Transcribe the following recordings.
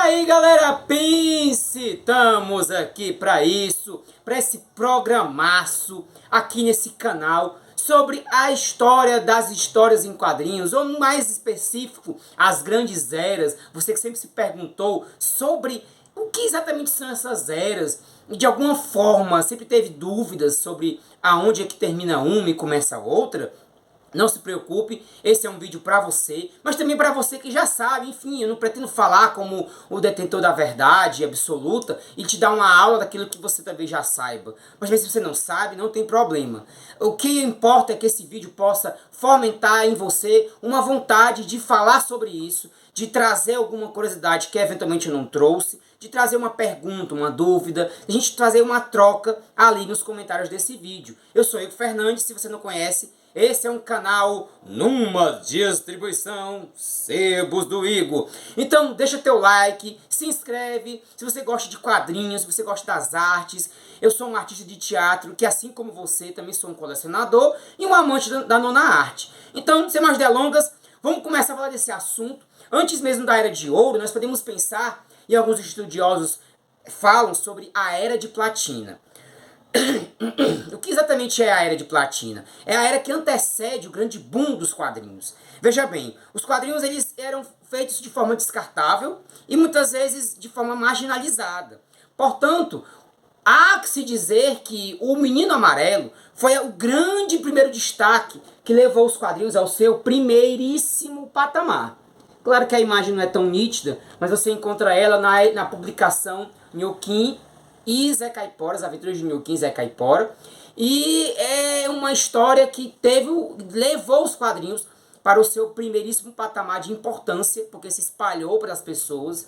aí, galera, pense, estamos aqui para isso, para esse programaço aqui nesse canal sobre a história das histórias em quadrinhos, ou mais específico, as grandes eras. Você que sempre se perguntou sobre o que exatamente são essas eras, e de alguma forma sempre teve dúvidas sobre aonde é que termina uma e começa a outra. Não se preocupe, esse é um vídeo para você, mas também para você que já sabe. Enfim, eu não pretendo falar como o detentor da verdade absoluta e te dar uma aula daquilo que você também já saiba. Mas se você não sabe, não tem problema. O que importa é que esse vídeo possa fomentar em você uma vontade de falar sobre isso, de trazer alguma curiosidade que eventualmente eu não trouxe, de trazer uma pergunta, uma dúvida, de a gente trazer uma troca ali nos comentários desse vídeo. Eu sou Igor Fernandes, se você não conhece, esse é um canal numa distribuição Sebos do Igor. Então deixa teu like, se inscreve, se você gosta de quadrinhos, se você gosta das artes. Eu sou um artista de teatro que, assim como você, também sou um colecionador e um amante da nona arte. Então, sem mais delongas, vamos começar a falar desse assunto. Antes mesmo da Era de Ouro, nós podemos pensar, e alguns estudiosos falam sobre a Era de Platina. O que exatamente é a Era de Platina? É a era que antecede o grande boom dos quadrinhos. Veja bem, os quadrinhos eles eram feitos de forma descartável e muitas vezes de forma marginalizada. Portanto, há que se dizer que o Menino Amarelo foi o grande primeiro destaque que levou os quadrinhos ao seu primeiríssimo patamar. Claro que a imagem não é tão nítida, mas você encontra ela na publicação Nhoquim e Zé Caipora, as aventuras de Nhoquim e Zé Caipora. E é uma história que levou os quadrinhos para o seu primeiríssimo patamar de importância, porque se espalhou para as pessoas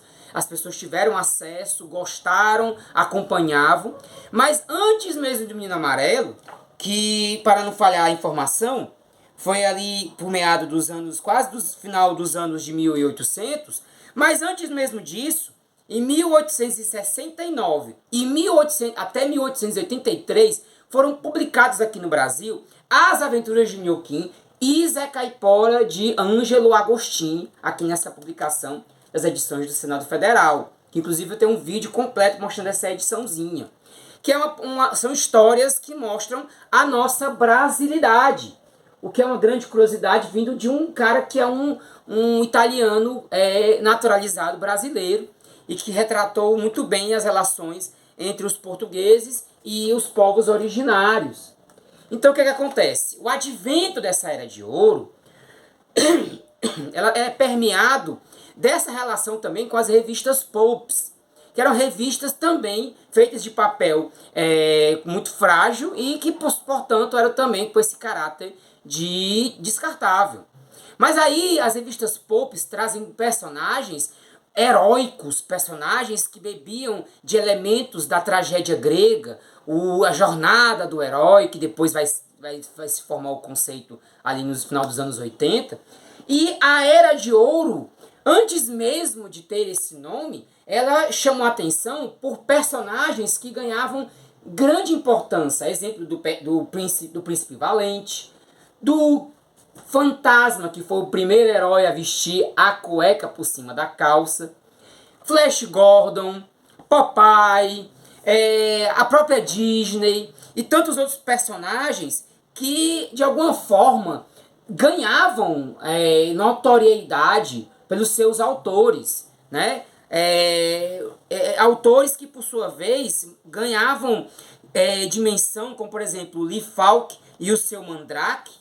tiveram acesso, gostaram, acompanhavam. Mas antes mesmo do Menino Amarelo, que, para não falhar a informação, foi ali por meado dos anos, quase do final dos anos de 1800, mas antes mesmo disso, em 1869 e até 1883, foram publicados aqui no Brasil As Aventuras de Nhoquim e Zé Caipora de Ângelo Agostinho, aqui nessa publicação das edições do Senado Federal, que inclusive eu tenho um vídeo completo mostrando essa ediçãozinha, que são histórias que mostram a nossa brasilidade, o que é uma grande curiosidade vindo de um cara que é um italiano naturalizado brasileiro e que retratou muito bem as relações entre os portugueses e os povos originários. Então o que acontece? O advento dessa Era de Ouro ela é permeado dessa relação também com as revistas pulps, que eram revistas também feitas de papel muito frágil e que, portanto, eram também com esse caráter de descartável. Mas aí as revistas pulps trazem personagens heróicos, personagens que bebiam de elementos da tragédia grega, a jornada do herói, que depois vai se formar o conceito ali no final dos anos 80. E a Era de Ouro, antes mesmo de ter esse nome, ela chamou a atenção por personagens que ganhavam grande importância. Exemplo do Príncipe Valente, do Fantasma, que foi o primeiro herói a vestir a cueca por cima da calça, Flash Gordon, Popeye, a própria Disney e tantos outros personagens que, de alguma forma, ganhavam notoriedade pelos seus autores, né? Autores que, por sua vez, ganhavam dimensão, como, por exemplo, Lee Falk e o seu Mandrake,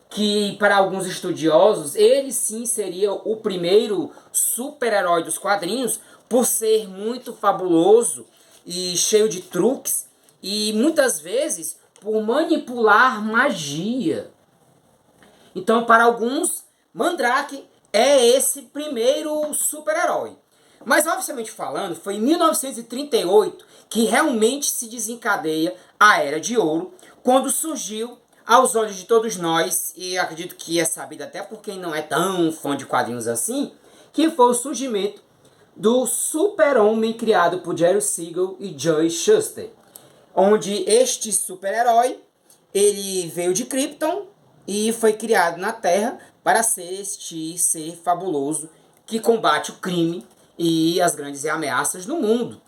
que para alguns estudiosos, ele sim seria o primeiro super-herói dos quadrinhos, por ser muito fabuloso e cheio de truques, e muitas vezes por manipular magia. Então, para alguns, Mandrake é esse primeiro super-herói. Mas, oficialmente falando, foi em 1938 que realmente se desencadeia a Era de Ouro, quando surgiu, aos olhos de todos nós, e acredito que é sabido até por quem não é tão fã de quadrinhos assim, que foi o surgimento do super-homem criado por Jerry Siegel e Joe Shuster, onde este super-herói ele veio de Krypton e foi criado na Terra para ser este ser fabuloso que combate o crime e as grandes ameaças no mundo.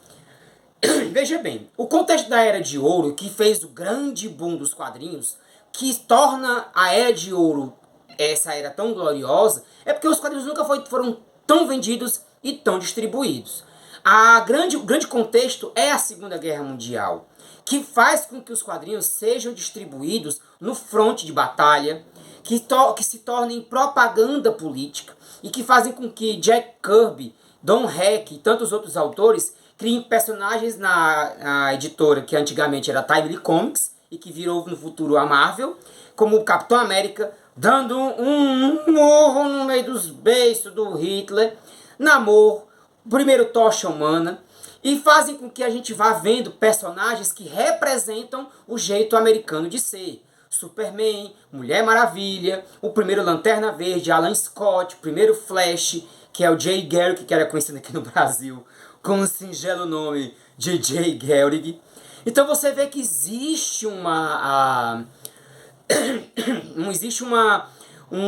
Veja bem, o contexto da Era de Ouro, que fez o grande boom dos quadrinhos, que torna a Era de Ouro essa era tão gloriosa, é porque os quadrinhos nunca foram tão vendidos e tão distribuídos. O grande contexto é a Segunda Guerra Mundial, que faz com que os quadrinhos sejam distribuídos no fronte de batalha, que se tornem propaganda política e que fazem com que Jack Kirby, Don Heck e tantos outros autores criem personagens na editora que antigamente era Timely Comics e que virou no futuro a Marvel, como o Capitão América dando um morro no meio dos beiços do Hitler, Namor, primeiro Tocha Humana, e fazem com que a gente vá vendo personagens que representam o jeito americano de ser. Superman, Mulher Maravilha, o primeiro Lanterna Verde, Alan Scott, o primeiro Flash, que é o Jay Garrick, que era conhecido aqui no Brasil com o singelo nome de Jay Garrick. Então você vê que existe um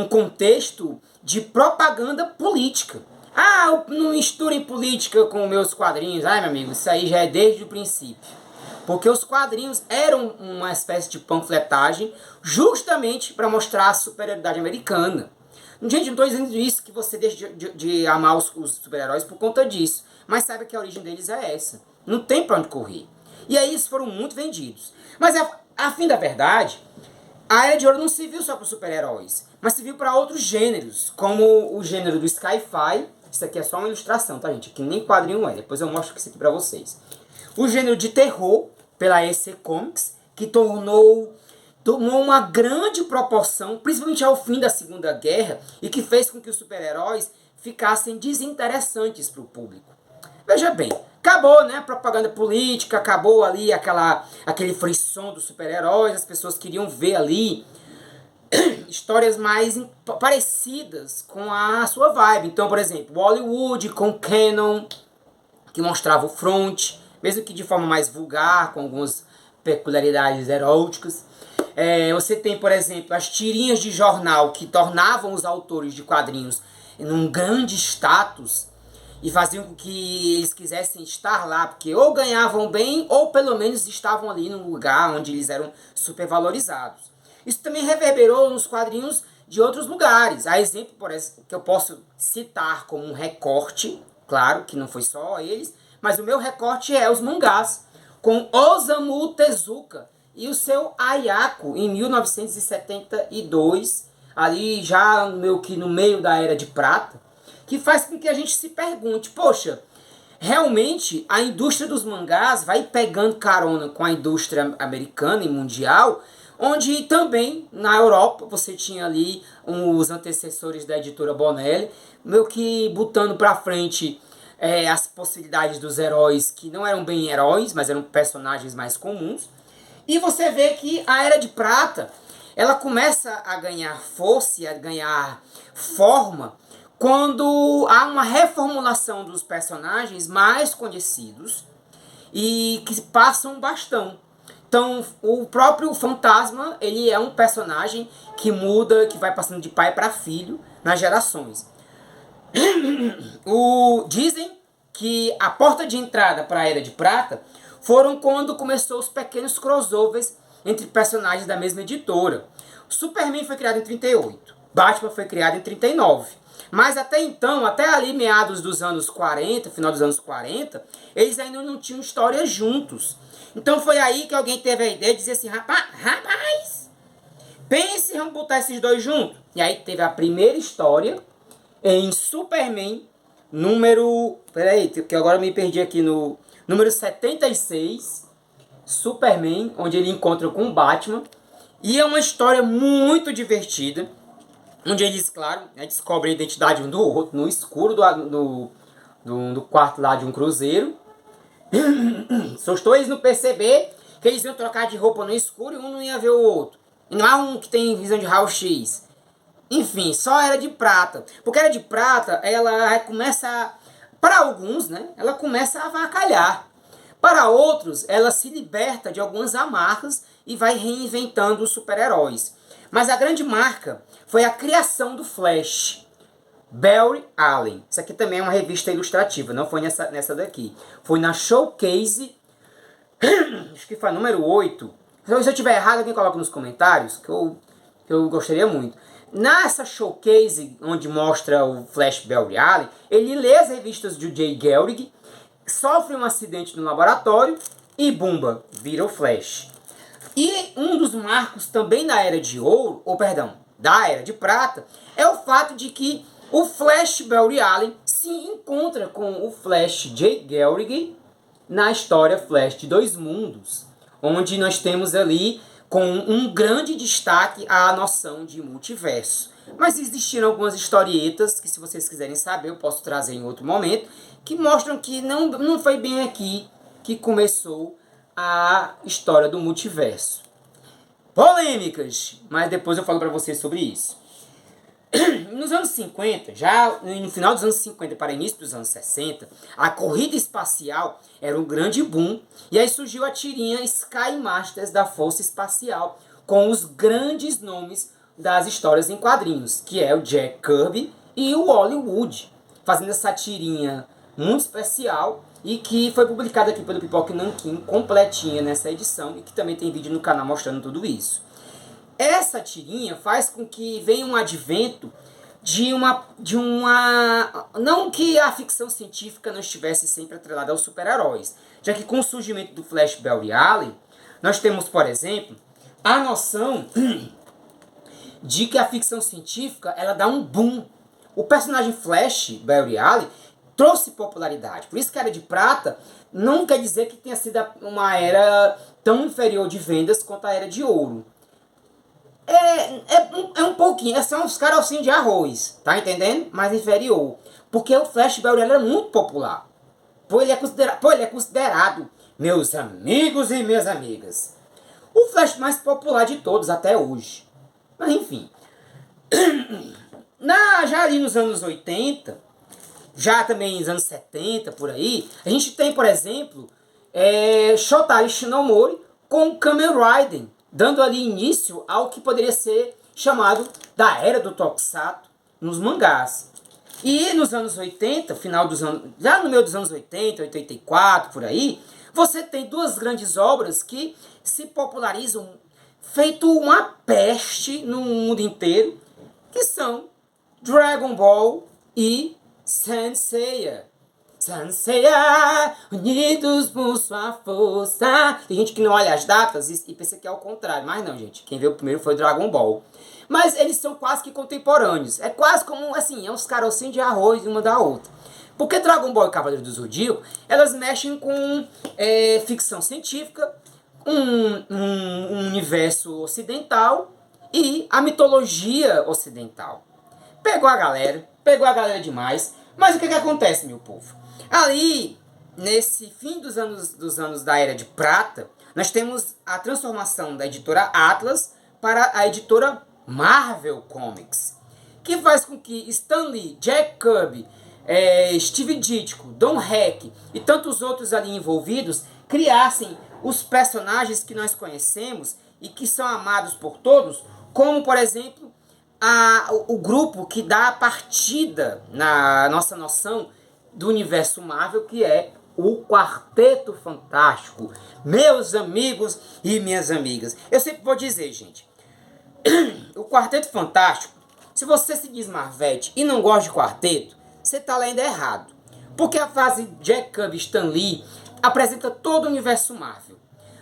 contexto de propaganda política. Ah, não misturem política com meus quadrinhos. Ai, meu amigo, isso aí já é desde o princípio. Porque os quadrinhos eram uma espécie de panfletagem justamente para mostrar a superioridade americana. Gente, não estou dizendo isso que você deixe de amar os super-heróis por conta disso. Mas saiba que a origem deles é essa. Não tem para onde correr. E aí eles foram muito vendidos. Mas a fim da verdade, a Era de Ouro não se viu só para os super-heróis, mas se viu para outros gêneros, como o gênero do sci-fi. Isso aqui é só uma ilustração, tá, gente? Aqui nem quadrinho é. Depois eu mostro isso aqui para vocês. O gênero de terror, pela EC Comics, que tomou uma grande proporção, principalmente ao fim da Segunda Guerra, e que fez com que os super-heróis ficassem desinteressantes para o público. Veja bem, acabou, né, a propaganda política, acabou ali aquele frisson dos super-heróis, as pessoas queriam ver ali histórias mais parecidas com a sua vibe. Então, por exemplo, Hollywood com Canon, que mostrava o front, mesmo que de forma mais vulgar, com algumas peculiaridades eróticas. Você tem, por exemplo, as tirinhas de jornal que tornavam os autores de quadrinhos num grande status e faziam com que eles quisessem estar lá, porque ou ganhavam bem ou pelo menos estavam ali num lugar onde eles eram supervalorizados. Isso também reverberou nos quadrinhos de outros lugares. Há exemplo, por exemplo, que eu posso citar como um recorte, claro que não foi só eles, mas o meu recorte é os mangás, com Osamu Tezuka e o seu Ayako, em 1972, ali já no meio da Era de Prata, que faz com que a gente se pergunte, poxa, realmente a indústria dos mangás vai pegando carona com a indústria americana e mundial, onde também na Europa você tinha ali os antecessores da editora Bonelli, meio que botando pra frente as possibilidades dos heróis que não eram bem heróis, mas eram personagens mais comuns. E você vê que a Era de Prata, ela começa a ganhar força e a ganhar forma quando há uma reformulação dos personagens mais conhecidos e que passam um bastão. Então, o próprio Fantasma, ele é um personagem que muda, que vai passando de pai para filho nas gerações. Dizem que a porta de entrada para a Era de Prata foram quando começou os pequenos crossovers entre personagens da mesma editora. Superman foi criado em 38, Batman foi criado em 39. Mas até então, até ali meados dos anos 40, final dos anos 40, eles ainda não tinham histórias juntos. Então foi aí que alguém teve a ideia de dizer assim, rapaz, pense, vamos botar esses dois juntos. E aí teve a primeira história em Superman, peraí, que agora eu me perdi aqui no número 76, Superman, onde ele encontra com o Batman. E é uma história muito divertida, onde eles, claro, descobrem a identidade um do outro no escuro do quarto lá de um cruzeiro. Só estou eles não perceber que eles iam trocar de roupa no escuro e um não ia ver o outro. E não há um que tem visão de raio-x. Enfim, só Era de Prata. Porque Era de Prata, ela começa, para alguns, né, ela começa a avacalhar. Para outros, ela se liberta de algumas amarras e vai reinventando os super-heróis. Mas a grande marca foi a criação do Flash. Barry Allen. Isso aqui também é uma revista ilustrativa, não foi nessa daqui. Foi na Showcase, acho que foi a número 8. Se eu estiver errado, alguém coloca nos comentários, que eu gostaria muito. Nessa Showcase, onde mostra o Flash Barry Allen, ele lê as revistas de Jay Gehrig, sofre um acidente no laboratório e bumba, vira o Flash. E um dos marcos também da Era de Ouro, ou perdão, da Era de Prata, é o fato de que o Flash Barry Allen se encontra com o Flash Jay Gehrig na história Flash de Dois Mundos, onde nós temos ali com um grande destaque a noção de multiverso. Mas existiram algumas historietas que, se vocês quiserem saber, eu posso trazer em outro momento, que mostram que não foi bem aqui que começou a história do multiverso. Polêmicas, mas depois eu falo para vocês sobre isso. Nos anos 50, já no final dos anos 50 para início dos anos 60, a corrida espacial era um grande boom, e aí surgiu a tirinha Sky Masters da Força Espacial, com os grandes nomes das histórias em quadrinhos, que é o Jack Kirby e o Wally Wood, fazendo essa tirinha muito especial e que foi publicada aqui pelo Pipoca Nanquim, completinha nessa edição, e que também tem vídeo no canal mostrando tudo isso. Essa tirinha faz com que venha um advento de uma... Não que a ficção científica não estivesse sempre atrelada aos super-heróis, já que com o surgimento do Flash Barry Allen, nós temos, por exemplo, a noção de que a ficção científica ela dá um boom. O personagem Flash Barry Allen trouxe popularidade. Por isso que a Era de Prata não quer dizer que tenha sido uma era tão inferior de vendas quanto a Era de Ouro. É um pouquinho, são uns carocinhos de arroz, tá entendendo? Mais inferior. Porque o Flash Barry é muito popular. Ele é considerado, meus amigos e minhas amigas, o Flash mais popular de todos até hoje. Mas enfim. Já ali nos anos 80, já também nos anos 70, por aí, a gente tem, por exemplo, Shotari Shinomori com Kamen Rider, dando ali início ao que poderia ser chamado da Era do Tokusatsu nos mangás. E nos anos 80, final dos anos, já no meio dos anos 80, 84, por aí, você tem duas grandes obras que se popularizam feito uma peste no mundo inteiro, que são Dragon Ball e Saint Seiya. Saint Seiya, unidos por sua força. Tem gente que não olha as datas e pensa que é o contrário. Mas não, gente. Quem veio primeiro foi Dragon Ball. Mas eles são quase que contemporâneos. É quase como, assim, é uns carocinhos de arroz uma da outra. Porque Dragon Ball e Cavaleiro do Zodíaco, elas mexem com ficção científica, um universo ocidental e a mitologia ocidental. Pegou a galera demais. Mas o que acontece, meu povo? Ali, nesse fim dos anos da Era de Prata, nós temos a transformação da editora Atlas para a editora Marvel Comics, que faz com que Stan Lee, Jack Kirby, Steve Ditko, Don Heck e tantos outros ali envolvidos criassem os personagens que nós conhecemos e que são amados por todos, como, por exemplo, o grupo que dá a partida na nossa noção do universo Marvel, que é o Quarteto Fantástico. Meus amigos e minhas amigas, eu sempre vou dizer, gente, o Quarteto Fantástico, se você se diz Marvete e não gosta de quarteto, você está lendo errado. Porque a fase Jack Kirby e Stan Lee apresenta todo o universo Marvel.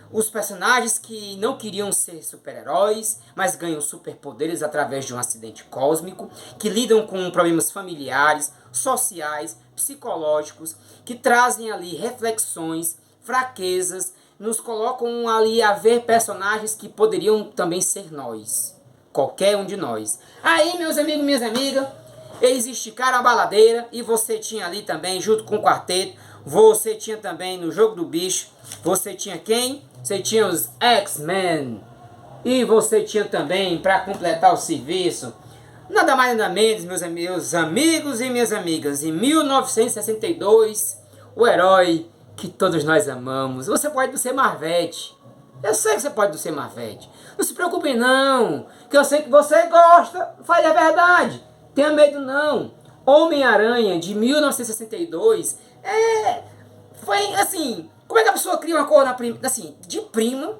Os personagens que não queriam ser super-heróis, mas ganham superpoderes através de um acidente cósmico, que lidam com problemas familiares, sociais, psicológicos, que trazem ali reflexões, fraquezas, nos colocam ali a ver personagens que poderiam também ser nós. Qualquer um de nós. Aí, meus amigos e minhas amigas, eles esticaram a baladeira e você tinha ali também, junto com o quarteto, você tinha também no Jogo do Bicho, você tinha quem? Você tinha os X-Men. E você tinha também, para completar o serviço, nada mais nada menos, meus amigos e minhas amigas, em 1962, o herói que todos nós amamos. Você pode ser Marvete. Eu sei que você pode ser Marvete. Não se preocupe não, que eu sei que você gosta. Fale a verdade. Tenha medo não. Homem-Aranha de 1962 foi assim, como é que a pessoa cria uma cor assim, de prima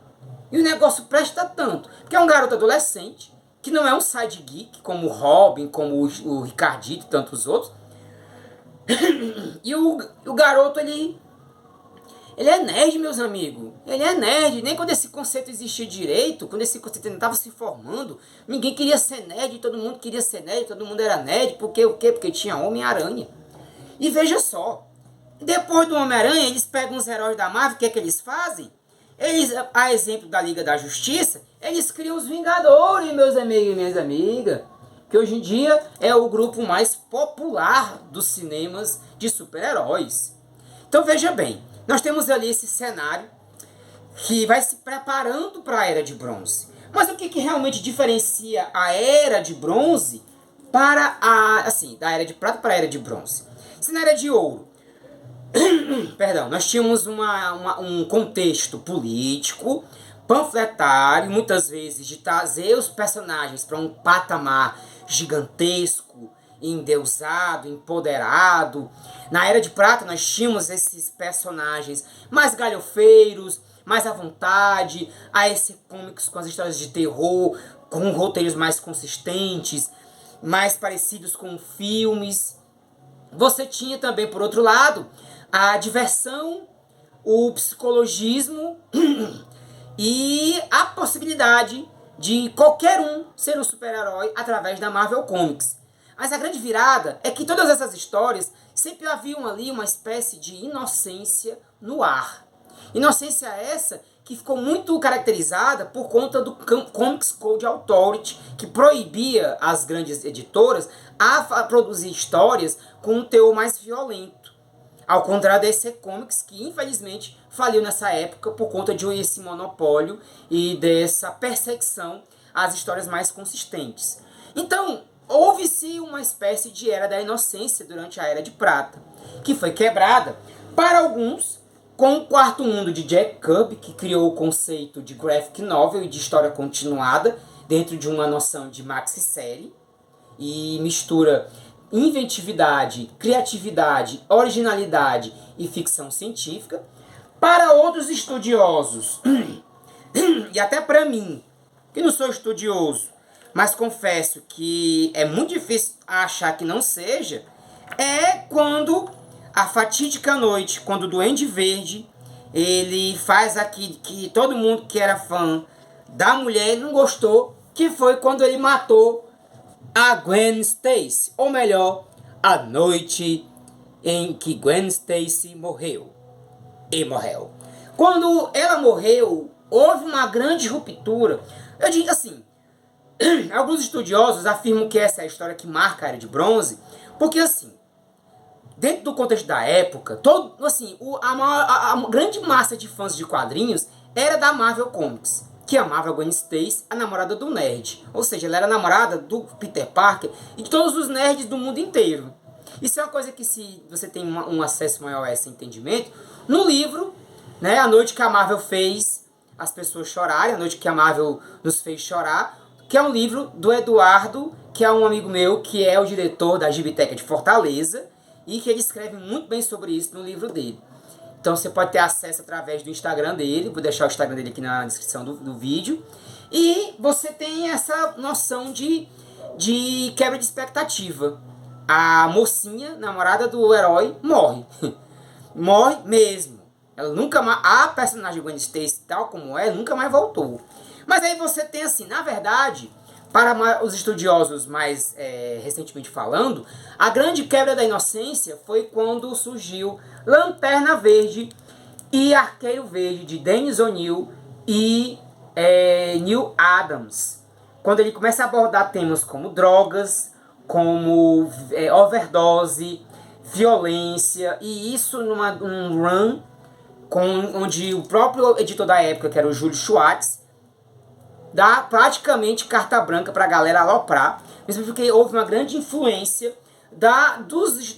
e o negócio presta tanto? Porque é um garoto adolescente, que não é um side geek, como o Robin, como o Ricardito e tantos outros. E o garoto, ele é nerd, meus amigos. Ele é nerd. Nem quando esse conceito existia direito, quando esse conceito estava se formando, ninguém queria ser nerd, todo mundo queria ser nerd, todo mundo era nerd. Porque o quê? Porque tinha Homem-Aranha. E veja só, depois do Homem-Aranha, eles pegam os heróis da Marvel, o que é que eles fazem? Eles, a exemplo da Liga da Justiça, eles criam os Vingadores, meus amigos e minhas amigas. Que hoje em dia é o grupo mais popular dos cinemas de super-heróis. Então veja bem, nós temos ali esse cenário que vai se preparando para a Era de Bronze. Mas o que realmente diferencia a Era de Bronze para da Era de Prata para a Era de Bronze? Se na Era de Ouro, perdão, nós tínhamos um contexto político, panfletário, muitas vezes de trazer os personagens para um patamar gigantesco, endeusado, empoderado. Na Era de Prata nós tínhamos esses personagens mais galhofeiros, mais à vontade, a esse comics com as histórias de terror, com roteiros mais consistentes, mais parecidos com filmes. Você tinha também, por outro lado, a diversão, o psicologismo e a possibilidade de qualquer um ser um super-herói através da Marvel Comics. Mas a grande virada é que todas essas histórias sempre haviam ali uma espécie de inocência no ar. Inocência essa que ficou muito caracterizada por conta do Comics Code Authority, que proibia as grandes editoras a produzir histórias com um teor mais violento. Ao contrário da EC Comics, que infelizmente faliu nessa época por conta de esse monopólio e dessa perseguição às histórias mais consistentes. Então, houve-se uma espécie de Era da Inocência durante a Era de Prata, que foi quebrada, para alguns, com o Quarto Mundo de Jack Kirby, que criou o conceito de graphic novel e de história continuada dentro de uma noção de maxi-série e mistura inventividade, criatividade, originalidade e ficção científica. Para outros estudiosos, e até para mim, que não sou estudioso, mas confesso que é muito difícil achar que não seja, é quando a fatídica noite, quando o Duende Verde, ele faz aquilo que todo mundo que era fã da mulher não gostou, que foi quando ele matou a Gwen Stacy, ou melhor, a noite em que Gwen Stacy morreu. E morreu. Quando ela morreu, houve uma grande ruptura. Eu digo assim, alguns estudiosos afirmam que essa é a história que marca a Era de Bronze, porque assim, dentro do contexto da época, a grande massa de fãs de quadrinhos era da Marvel Comics, que amava a Gwen Stacy, a namorada do nerd. Ou seja, ela era a namorada do Peter Parker e de todos os nerds do mundo inteiro. Isso é uma coisa que, se você tem um acesso maior a esse entendimento, no livro, né, A Noite que a Marvel Fez as Pessoas Chorarem, A Noite que a Marvel Nos Fez Chorar, que é um livro do Eduardo, que é um amigo meu, que é o diretor da Gibiteca de Fortaleza, e que ele escreve muito bem sobre isso no livro dele. Então você pode ter acesso através do Instagram dele, vou deixar o Instagram dele aqui na descrição do vídeo. E você tem essa noção de quebra de expectativa. A mocinha, namorada do herói, morre. Morre mesmo. Ela nunca mais, a personagem Gwen Stacy, tal como é, nunca mais voltou. Mas aí você tem assim, na verdade, para os estudiosos mais recentemente falando, a grande quebra da inocência foi quando surgiu Lanterna Verde e Arqueiro Verde, de Dennis O'Neil e Neil Adams. Quando ele começa a abordar temas como drogas, como overdose, violência, e isso num run onde o próprio editor da época, que era o Júlio Schwartz, dá praticamente carta branca para a galera aloprar, mesmo porque houve uma grande influência dos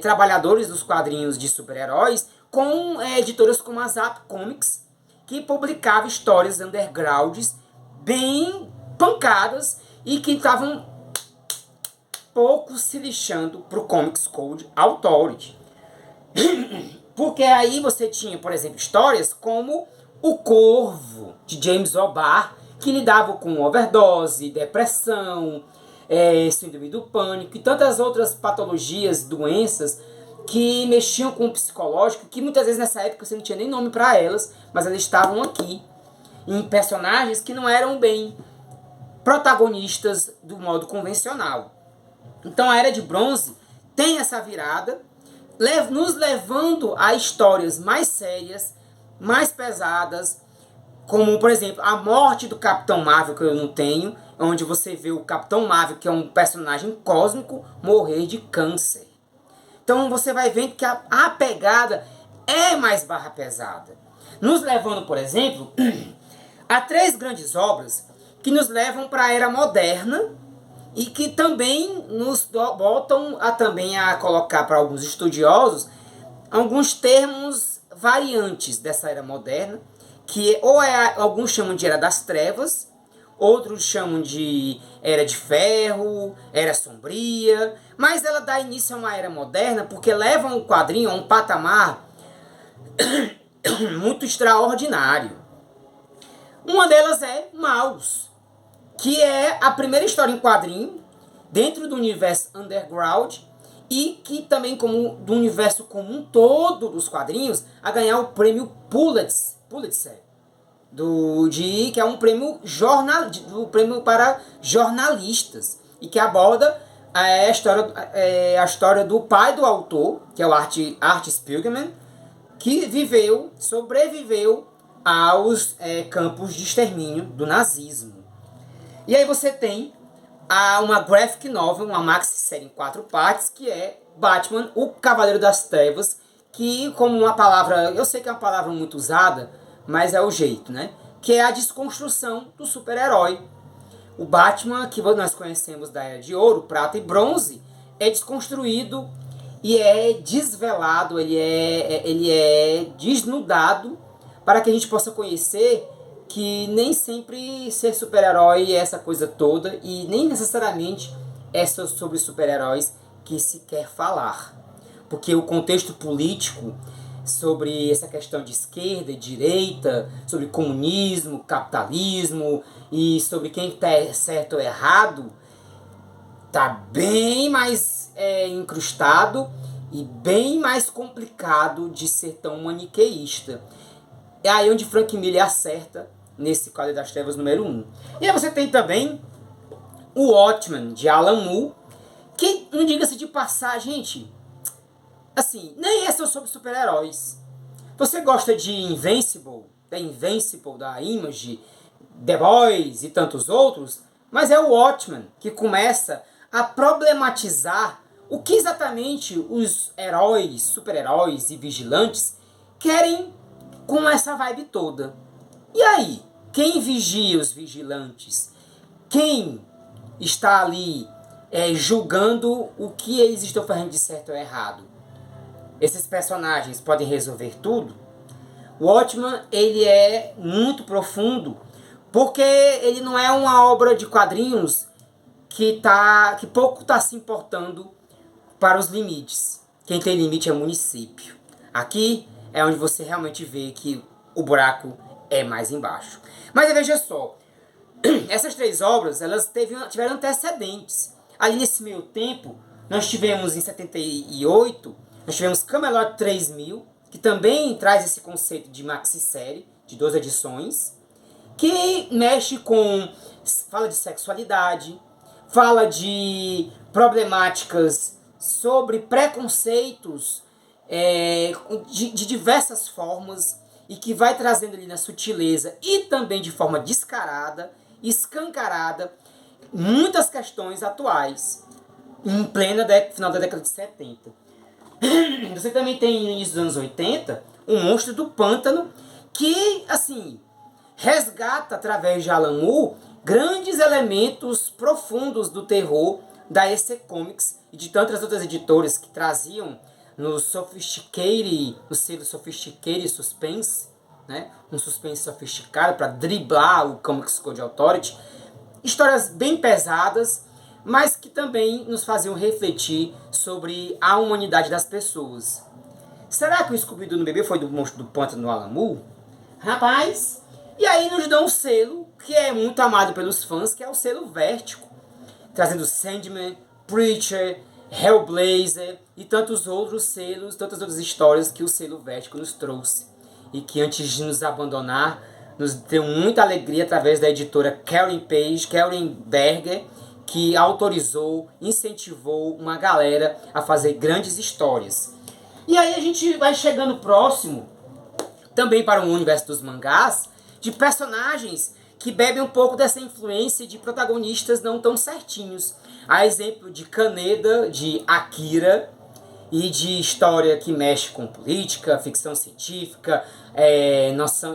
trabalhadores dos quadrinhos de super-heróis com editoras como a Zap Comics, que publicava histórias undergrounds bem pancadas e que estavam pouco se lixando para o Comics Code Authority. Porque aí você tinha, por exemplo, histórias como O Corvo, de James O'Barr, que lidava com overdose, depressão, síndrome do pânico e tantas outras patologias, doenças que mexiam com o psicológico, que muitas vezes nessa época você não tinha nem nome para elas, mas elas estavam aqui, em personagens que não eram bem protagonistas do modo convencional. Então a Era de Bronze tem essa virada, nos levando a histórias mais sérias, mais pesadas, como, por exemplo, a morte do Capitão Marvel, que eu não tenho, onde você vê o Capitão Marvel, que é um personagem cósmico, morrer de câncer. Então você vai vendo que a pegada é mais barra pesada. Nos levando, por exemplo, a 3 grandes obras que nos levam para a Era Moderna, e que também nos botam também a colocar para alguns estudiosos alguns termos variantes dessa Era Moderna, que alguns chamam de Era das Trevas, outros chamam de Era de Ferro, Era Sombria, mas ela dá início a uma Era Moderna porque leva o quadrinho a um patamar muito extraordinário. Uma delas é Maus, que é a primeira história em quadrinho dentro do universo underground e que também como do universo como um todo dos quadrinhos a ganhar o prêmio Pulitzer, que é um prêmio prêmio para jornalistas e que aborda a história do pai do autor, que é o Art Spiegelman, que sobreviveu aos campos de extermínio do nazismo. E aí você tem uma graphic novel, uma maxi-série em 4 partes, que é Batman, o Cavaleiro das Trevas, que como uma palavra, eu sei que é uma palavra muito usada, mas é o jeito, né? Que é a desconstrução do super-herói. O Batman, que nós conhecemos da Era de Ouro, Prata e Bronze, é desconstruído e é desvelado, ele é desnudado para que a gente possa conhecer que nem sempre ser super-herói é essa coisa toda e nem necessariamente é sobre super-heróis que se quer falar. Porque o contexto político sobre essa questão de esquerda e direita, sobre comunismo, capitalismo e sobre quem está certo ou errado, tá bem mais incrustado e bem mais complicado de ser tão maniqueísta. É aí onde Frank Miller acerta nesse Cavaleiro das Trevas número 1. E aí você tem também o Watchmen, de Alan Moore, que, não diga-se de passar, gente, assim, nem é sobre super-heróis. Você gosta de Invincible, da Image, The Boys e tantos outros, mas é o Watchmen que começa a problematizar o que exatamente os heróis, super-heróis e vigilantes querem com essa vibe toda. E aí, quem vigia os vigilantes? Quem está ali julgando o que eles estão fazendo de certo ou errado? Esses personagens podem resolver tudo? O Watchmen, ele é muito profundo, porque ele não é uma obra de quadrinhos que pouco está se importando para os limites. Quem tem limite é o município. Aqui é onde você realmente vê que o buraco é mais embaixo. Mas veja só, essas 3 obras, elas tiveram antecedentes. Ali nesse meio tempo, nós tivemos em 78, nós tivemos Camelot 3000, que também traz esse conceito de maxi-série, de 2 edições, que mexe fala de sexualidade, fala de problemáticas sobre preconceitos de diversas formas, e que vai trazendo ali na sutileza e também de forma descarada, escancarada, muitas questões atuais, em final da década de 70. Você também tem no início dos anos 80, o Monstro do Pântano, que, assim, resgata através de Alan Moore grandes elementos profundos do terror da EC Comics e de tantas outras editoras que traziam no selo Sophisticated Suspense, né? Um suspense sofisticado para driblar o Comics Code Authority. Histórias bem pesadas, mas que também nos faziam refletir sobre a humanidade das pessoas. Será que o Scooby-Doo no bebê foi do Monstro do Pântano no Alamu? Rapaz, e aí nos dão um selo que é muito amado pelos fãs, que é o selo Vértigo, trazendo Sandman, Preacher, Hellblazer e tantos outros selos, tantas outras histórias que o selo Vértigo nos trouxe. E que antes de nos abandonar, nos deu muita alegria através da editora Karen Berger, que autorizou, incentivou uma galera a fazer grandes histórias. E aí a gente vai chegando próximo, também para o universo dos mangás, de personagens que bebem um pouco dessa influência de protagonistas não tão certinhos. A exemplo de Kaneda, de Akira, e de história que mexe com política, ficção científica,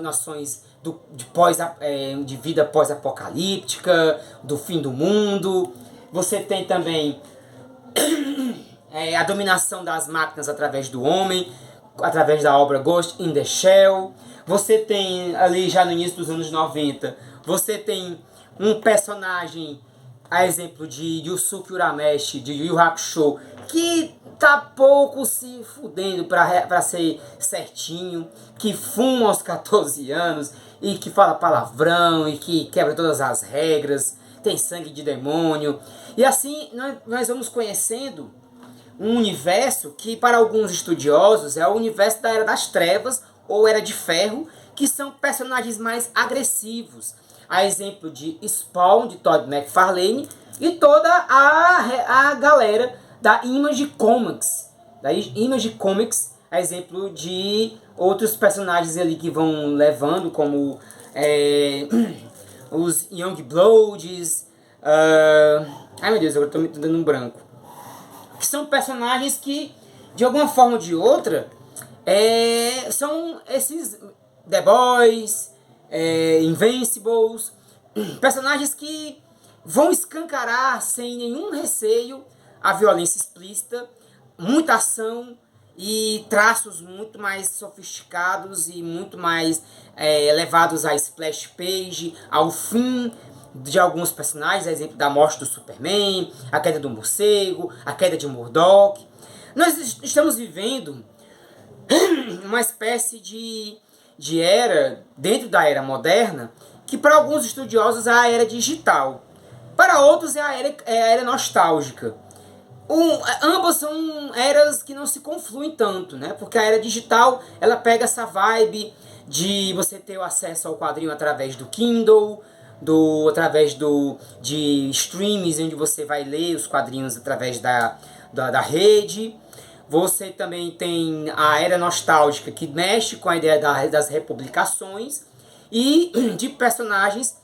noções de vida pós-apocalíptica, do fim do mundo. Você tem também a dominação das máquinas através do homem, através da obra Ghost in the Shell. Você tem ali já no início dos anos 90, você tem um personagem, a exemplo de Yusuke Urameshi, de Yu Yu Hakusho, que tá pouco se fudendo pra ser certinho, que fuma aos 14 anos e que fala palavrão e que quebra todas as regras, tem sangue de demônio. E assim nós vamos conhecendo um universo que para alguns estudiosos é o universo da Era das Trevas ou Era de Ferro, que são personagens mais agressivos. A exemplo de Spawn, de Todd McFarlane, e toda a galera da Image Comics. A exemplo de outros personagens ali que vão levando, como os Youngbloods. Ai meu Deus, agora estou me dando um branco. Que são personagens que, de alguma forma ou de outra, são esses The Boys, Invincibles, personagens que vão escancarar sem nenhum receio a violência explícita, muita ação e traços muito mais sofisticados e muito mais levados à splash page, ao fim de alguns personagens, a exemplo da morte do Superman, a queda do morcego, a queda de Murdoch. Nós estamos vivendo uma espécie de era, dentro da era moderna, que para alguns estudiosos é a era digital. Para outros é a era nostálgica. Ambas são eras que não se confluem tanto, né? Porque a era digital, ela pega essa vibe de você ter o acesso ao quadrinho através do Kindle, através de streams, onde você vai ler os quadrinhos através da rede. Você também tem a era nostálgica, que mexe com a ideia das republicações e de personagens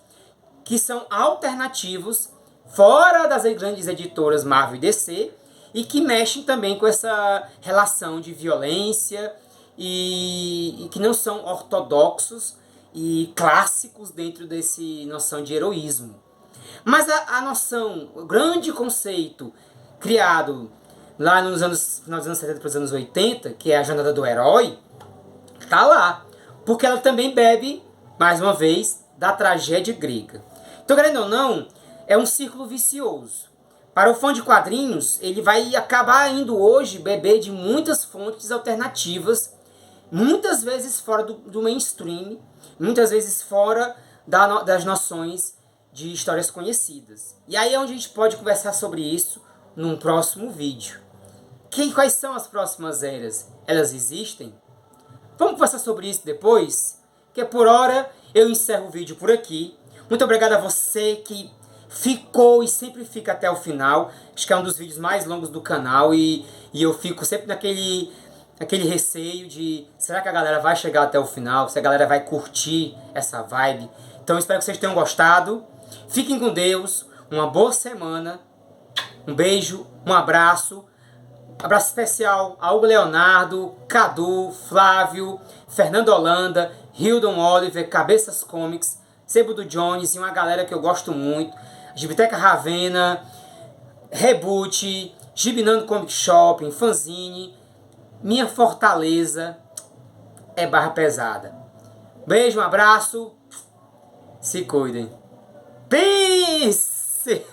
que são alternativos fora das grandes editoras Marvel e DC e que mexem também com essa relação de violência e que não são ortodoxos e clássicos dentro desse noção de heroísmo. Mas a noção, o grande conceito criado lá nos anos 70 para os anos 80, que é a jornada do herói, tá lá. Porque ela também bebe, mais uma vez, da tragédia grega. Então, querendo ou não, é um círculo vicioso. Para o fã de quadrinhos, ele vai acabar indo hoje beber de muitas fontes alternativas, muitas vezes fora do mainstream, muitas vezes fora das noções de histórias conhecidas. E aí é onde a gente pode conversar sobre isso num próximo vídeo. Quais são as próximas eras? Elas existem? Vamos conversar sobre isso depois? Que por hora eu encerro o vídeo por aqui. Muito obrigado a você que ficou e sempre fica até o final. Acho que é um dos vídeos mais longos do canal e eu fico sempre naquele receio de será que a galera vai chegar até o final? Se a galera vai curtir essa vibe? Então espero que vocês tenham gostado. Fiquem com Deus. Uma boa semana. Um beijo, um abraço. Abraço especial a Hugo Leonardo, Cadu, Flávio, Fernando Holanda, Hildon Oliver, Cabeças Comics, Sebo do Jones e uma galera que eu gosto muito. Gibiteca Ravena, Reboot, Gibinando Comic Shopping, Fanzine. Minha fortaleza é Barra Pesada. Beijo, um abraço. Se cuidem. Peace!